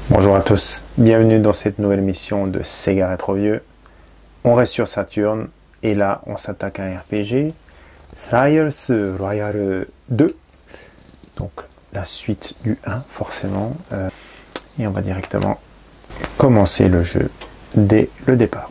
Bonjour à tous, bienvenue dans cette nouvelle mission de Sega Retro Vieux. On reste sur Saturn et là on s'attaque à un RPG, Trials Royale 2, donc la suite du 1 forcément, et on va directement commencer le jeu dès le départ.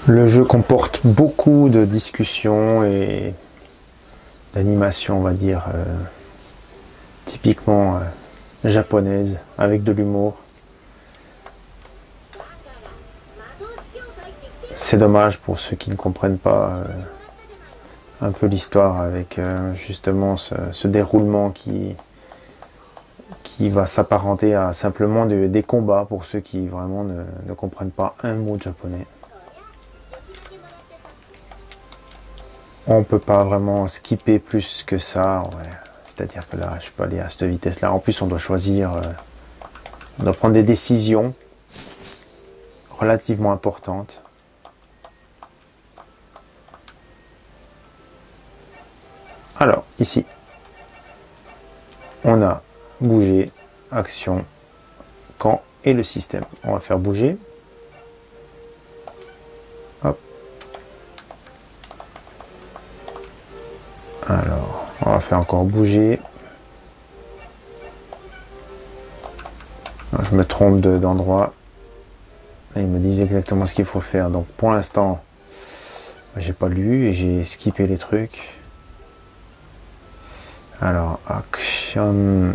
Le jeu comporte beaucoup de discussions et d'animations, on va dire, typiquement japonaises, avec de l'humour. C'est dommage pour ceux qui ne comprennent pas un peu l'histoire avec justement ce déroulement qui va s'apparenter à simplement des combats pour ceux qui vraiment ne comprennent pas un mot de japonais. On peut pas vraiment skipper plus que ça, ouais. C'est-à-dire que là, je peux aller à cette vitesse-là. En plus, on doit choisir, on doit prendre des décisions relativement importantes. Alors, ici, on a bouger, action, camp et le système. On va faire bouger. Hop. Alors, on va faire encore bouger. Je me trompe d'endroit. Ils me disent exactement ce qu'il faut faire. Donc pour l'instant, j'ai pas lu et j'ai skippé les trucs. Alors, action.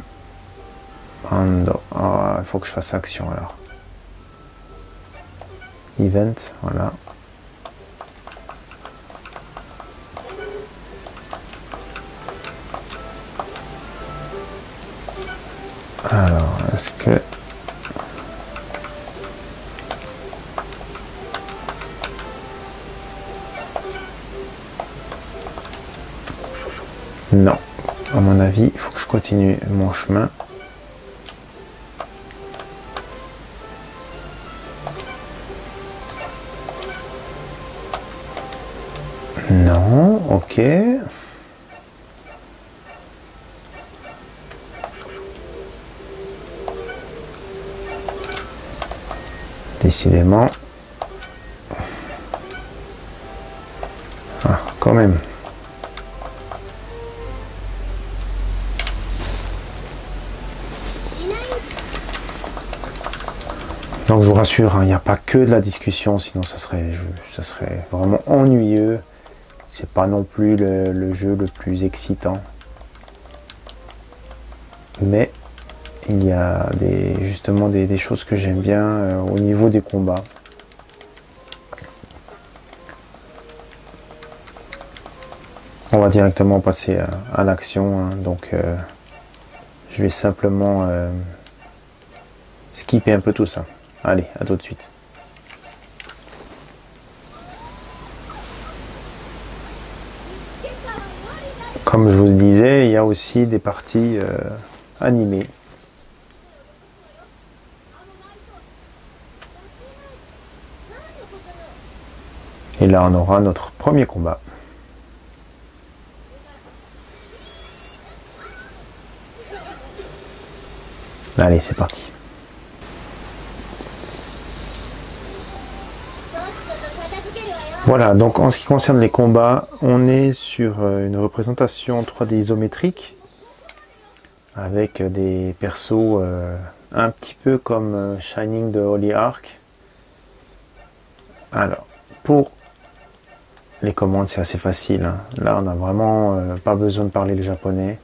Il faut que je fasse action alors. Event, voilà. Alors, est-ce que... Non. À mon avis, il faut que je continue mon chemin. Non, ok. Décidément. Ah, quand même. Donc je vous rassure, il n'y a pas que de la discussion, sinon ça serait vraiment ennuyeux. C'est pas non plus le jeu le plus excitant. Mais il y a justement des choses que j'aime bien au niveau des combats. On va directement passer à l'action, hein. Donc je vais simplement skipper un peu tout ça. Allez, à tout de suite. Comme je vous le disais, il y a aussi des parties animées. Et là, on aura notre premier combat. Allez, c'est parti. Voilà, donc en ce qui concerne les combats, on est sur une représentation 3D isométrique avec des persos un petit peu comme Shining de Holy Ark. Alors, pour les commandes, c'est assez facile, hein. Là, on n'a vraiment pas besoin de parler le japonais.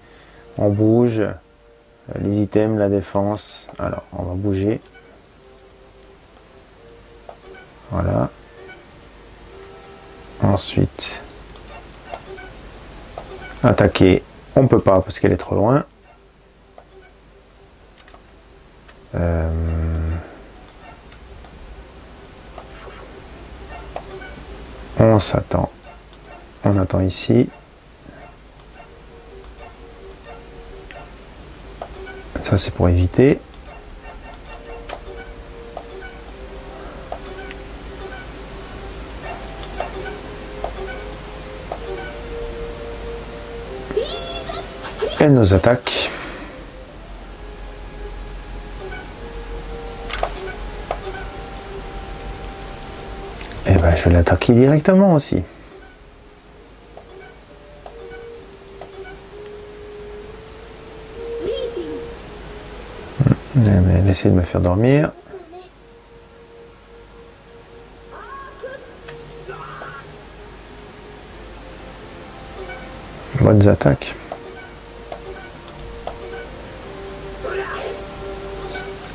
On bouge, les items, la défense. Alors, on va bouger. Voilà. Ensuite, attaquer, on peut pas parce qu'elle est trop loin. On s'attend. On attend ici. Ça c'est pour éviter. Et nos attaques. Et ben je vais l'attaquer directement aussi. Elle essaie de me faire dormir. Bonnes attaques.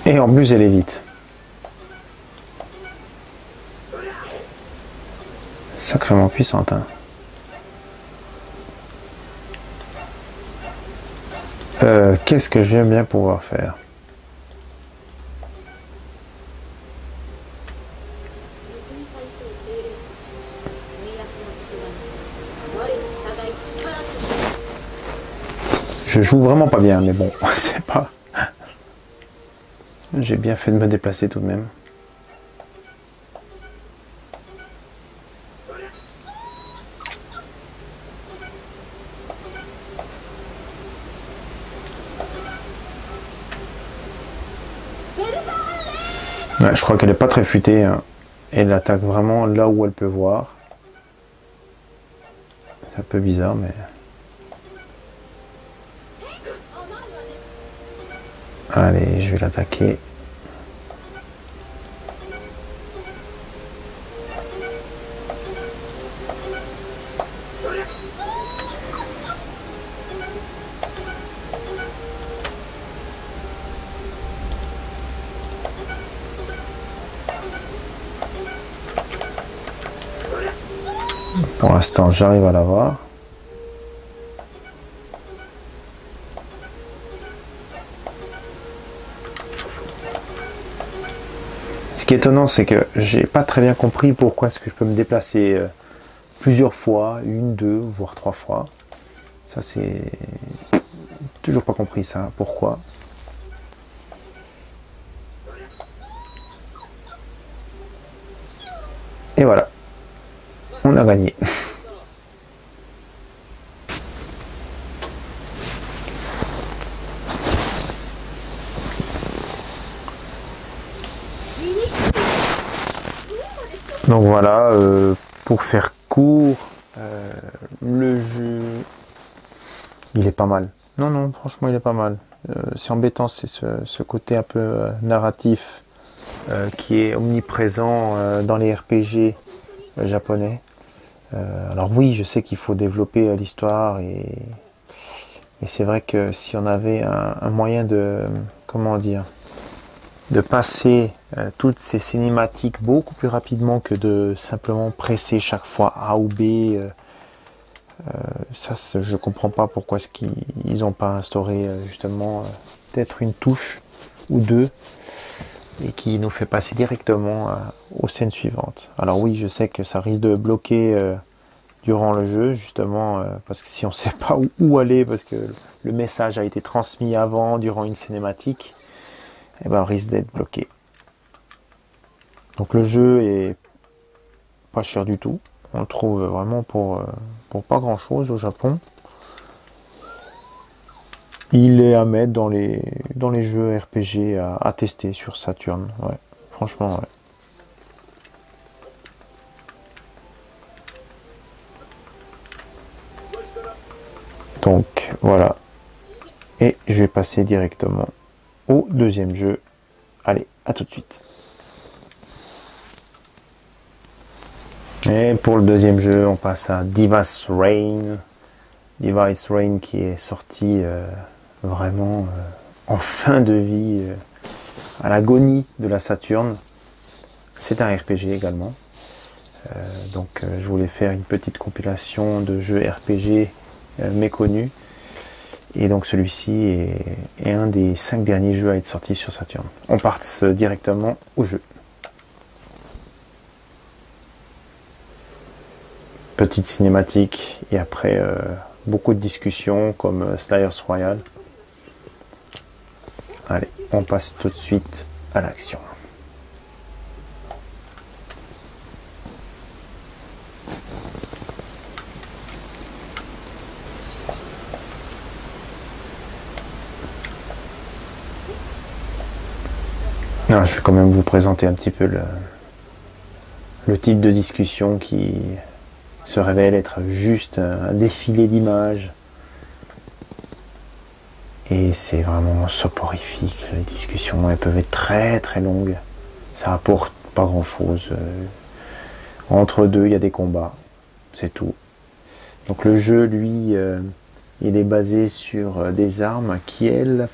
Et en plus elle est vite. Sacrément puissante. Hein. Qu'est-ce que je vais bien pouvoir faire? Je joue vraiment pas bien, mais bon, c'est pas... J'ai bien fait de me déplacer tout de même. Ouais, je crois qu'elle est pas très futée. Hein. Elle attaque vraiment là où elle peut voir. C'est un peu bizarre, mais... Allez, je vais l'attaquer. Pour l'instant, j'arrive à l'avoir. Ce qui est étonnant, c'est que j'ai pas très bien compris pourquoi est-ce que je peux me déplacer plusieurs fois, une, deux, voire trois fois. Ça, c'est toujours pas compris ça. Pourquoi? Et voilà, on a gagné. Donc voilà, pour faire court, le jeu, il est pas mal. Non, non, franchement, il est pas mal. C'est embêtant, c'est ce côté un peu narratif qui est omniprésent dans les RPG japonais. Alors oui, je sais qu'il faut développer l'histoire et c'est vrai que si on avait un moyen de, comment dire, de passer toutes ces cinématiques beaucoup plus rapidement que de simplement presser chaque fois A ou B. Ça, je comprends pas pourquoi est-ce qu'ils n'ont pas instauré justement peut-être une touche ou deux et qui nous fait passer directement aux scènes suivantes. Alors oui, je sais que ça risque de bloquer durant le jeu justement parce que si on ne sait pas où aller parce que le message a été transmis avant durant une cinématique, eh ben, on risque d'être bloqué. Donc le jeu est pas cher du tout. On le trouve vraiment pour pas grand chose au Japon. Il est à mettre dans les jeux RPG à tester sur Saturn. Ouais, franchement, ouais. Donc voilà. Et je vais passer directement au deuxième jeu. Allez, à tout de suite. Et pour le deuxième jeu, on passe à Device Reign. Device Reign qui est sorti vraiment en fin de vie, à l'agonie de la Saturn. C'est un RPG également. Donc je voulais faire une petite compilation de jeux RPG méconnus. Et donc celui-ci est un des 5 derniers jeux à être sortis sur Saturn. On passe directement au jeu. Petite cinématique et après beaucoup de discussions comme Slayers Royal. Allez, on passe tout de suite à l'action. Non, je vais quand même vous présenter un petit peu le type de discussion qui se révèle être juste un défilé d'images. Et c'est vraiment soporifique, les discussions, elles peuvent être très très longues. Ça apporte pas grand chose. Entre deux, il y a des combats, c'est tout. Donc le jeu, lui, il est basé sur des armes qui, elles,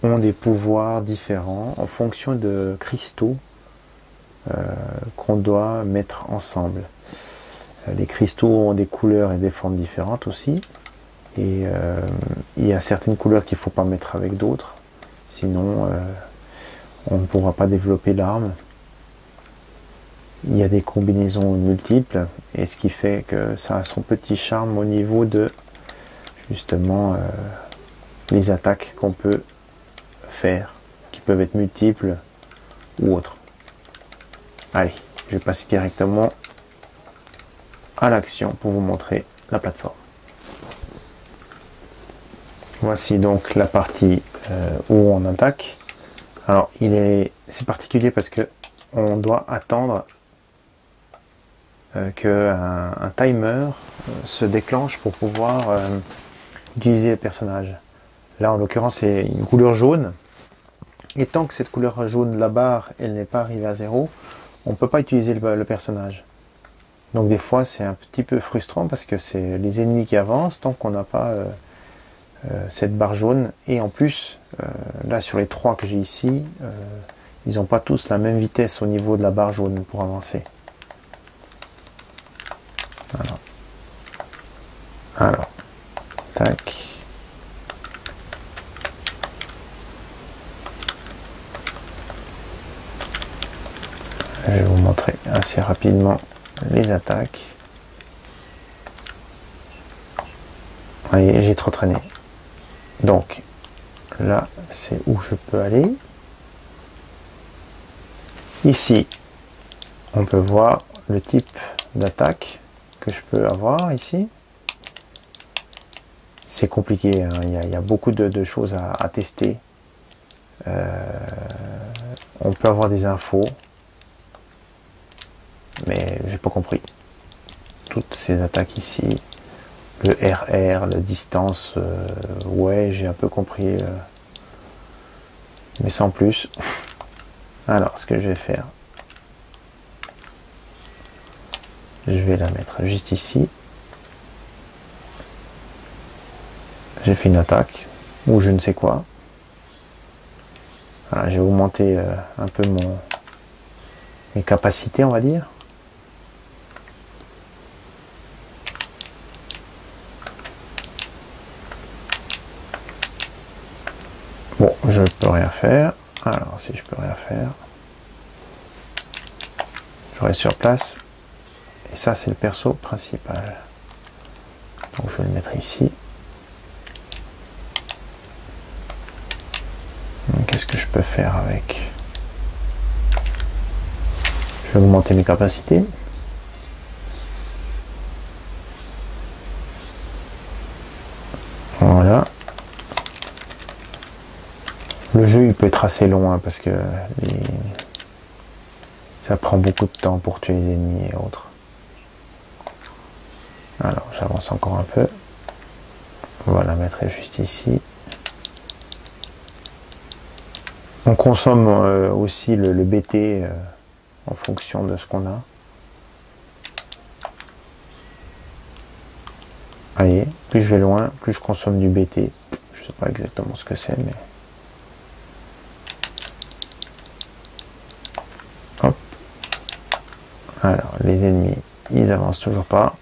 ont des pouvoirs différents en fonction de cristaux qu'on doit mettre ensemble. Les cristaux ont des couleurs et des formes différentes aussi. Et il y a certaines couleurs qu'il ne faut pas mettre avec d'autres. Sinon, on ne pourra pas développer l'arme. Il y a des combinaisons multiples. Et ce qui fait que ça a son petit charme au niveau de, justement, les attaques qu'on peut faire, qui peuvent être multiples ou autres. Allez, je vais passer directement à l'action pour vous montrer la plateforme. Voici donc la partie où on attaque. Alors c'est particulier parce que on doit attendre qu'un timer se déclenche pour pouvoir utiliser le personnage. Là en l'occurrence c'est une couleur jaune. Et tant que cette couleur jaune, la barre, elle n'est pas arrivée à 0, on ne peut pas utiliser le personnage. Donc des fois c'est un petit peu frustrant parce que c'est les ennemis qui avancent tant qu'on n'a pas cette barre jaune. Et en plus, là sur les 3 que j'ai ici, ils n'ont pas tous la même vitesse au niveau de la barre jaune pour avancer. Alors tac. Je vais vous montrer assez rapidement les attaques. Vous voyez, j'ai trop traîné. Donc, là, c'est où je peux aller. Ici, on peut voir le type d'attaque que je peux avoir ici. C'est compliqué, hein. Il y a beaucoup de choses à tester. On peut avoir des infos. Mais j'ai pas compris. Toutes ces attaques ici, le RR, la distance, ouais, j'ai un peu compris, mais sans plus. Alors, ce que je vais faire, je vais la mettre juste ici. J'ai fait une attaque, ou je ne sais quoi. Voilà, je vais augmenter un peu mes capacités, on va dire. Bon, je peux rien faire. Alors, si je peux rien faire, je reste sur place. Et ça, c'est le perso principal. Donc, je vais le mettre ici. Qu'est-ce que je peux faire avec? Je vais augmenter mes capacités. Voilà. Le jeu il peut être assez long hein, parce que ça prend beaucoup de temps pour tuer les ennemis et autres. Alors j'avance encore un peu. On va la mettre juste ici. On consomme aussi le BT en fonction de ce qu'on a. Allez, plus je vais loin, plus je consomme du BT. Je sais pas exactement ce que c'est, mais... Hop. Alors, les ennemis, ils avancent toujours pas.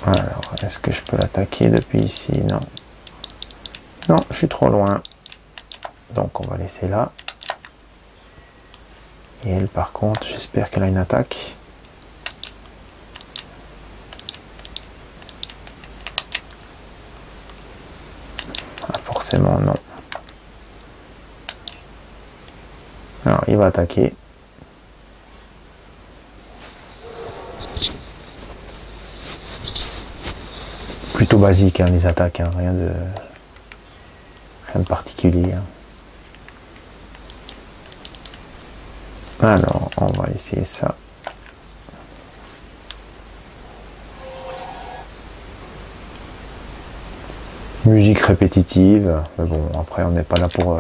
Alors, est-ce que je peux l'attaquer depuis ici? Non. Non, je suis trop loin. Donc, on va laisser là. Et elle, par contre, j'espère qu'elle a une attaque. Ah, forcément, non. Alors, il va attaquer. plutôt basique, hein, les attaques, hein, rien de particulier. Hein. Alors, on va essayer ça. Musique répétitive, mais bon, après on n'est pas là pour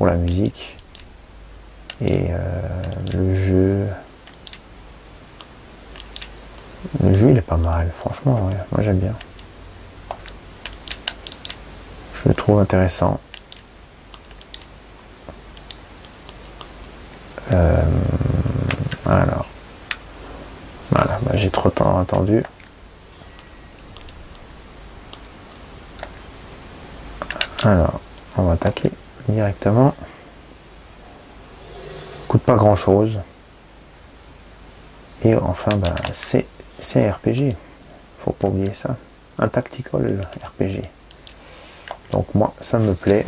la musique. Et le jeu il est pas mal, franchement, ouais, moi j'aime bien. Je le trouve intéressant. Alors, voilà, bah, j'ai trop de temps attendu. Alors, on va attaquer directement. Coûte pas grand chose. Et enfin, bah, c'est un RPG. Faut pas oublier ça. Un tactical RPG. Donc moi, ça me plaît.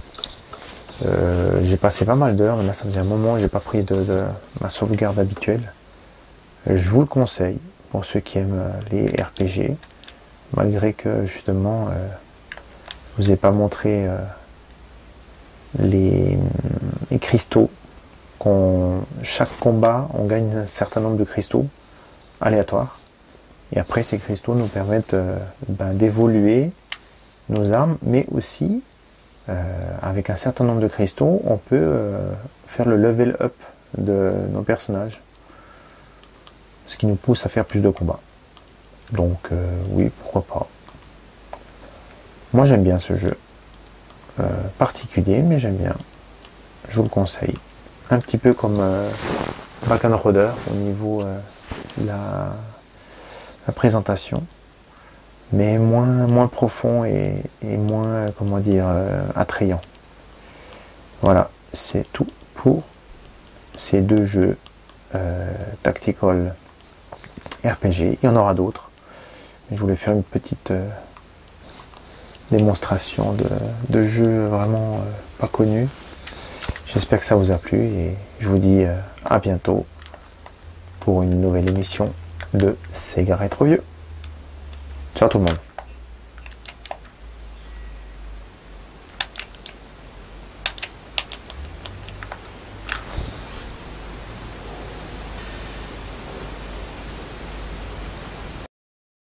J'ai passé pas mal d'heures, mais là ça faisait un moment que j'ai pas pris de ma sauvegarde habituelle. Je vous le conseille pour ceux qui aiment les RPG, malgré que justement je vous ai pas montré les cristaux. Chaque combat, on gagne un certain nombre de cristaux aléatoires, et après ces cristaux nous permettent d'évoluer nos armes, mais aussi avec un certain nombre de cristaux, on peut faire le level up de nos personnages, ce qui nous pousse à faire plus de combats. Donc oui, pourquoi pas. Moi j'aime bien ce jeu. Particulier, mais j'aime bien. Je vous le conseille. Un petit peu comme Bakenroder au niveau de la présentation, mais moins profond et moins, comment dire, attrayant. Voilà, c'est tout pour ces deux jeux tactical RPG. Il y en aura d'autres. Je voulais faire une petite démonstration de jeux vraiment pas connus. J'espère que ça vous a plu et je vous dis à bientôt pour une nouvelle émission de Sega Rétro Vieux. Ciao tout le monde.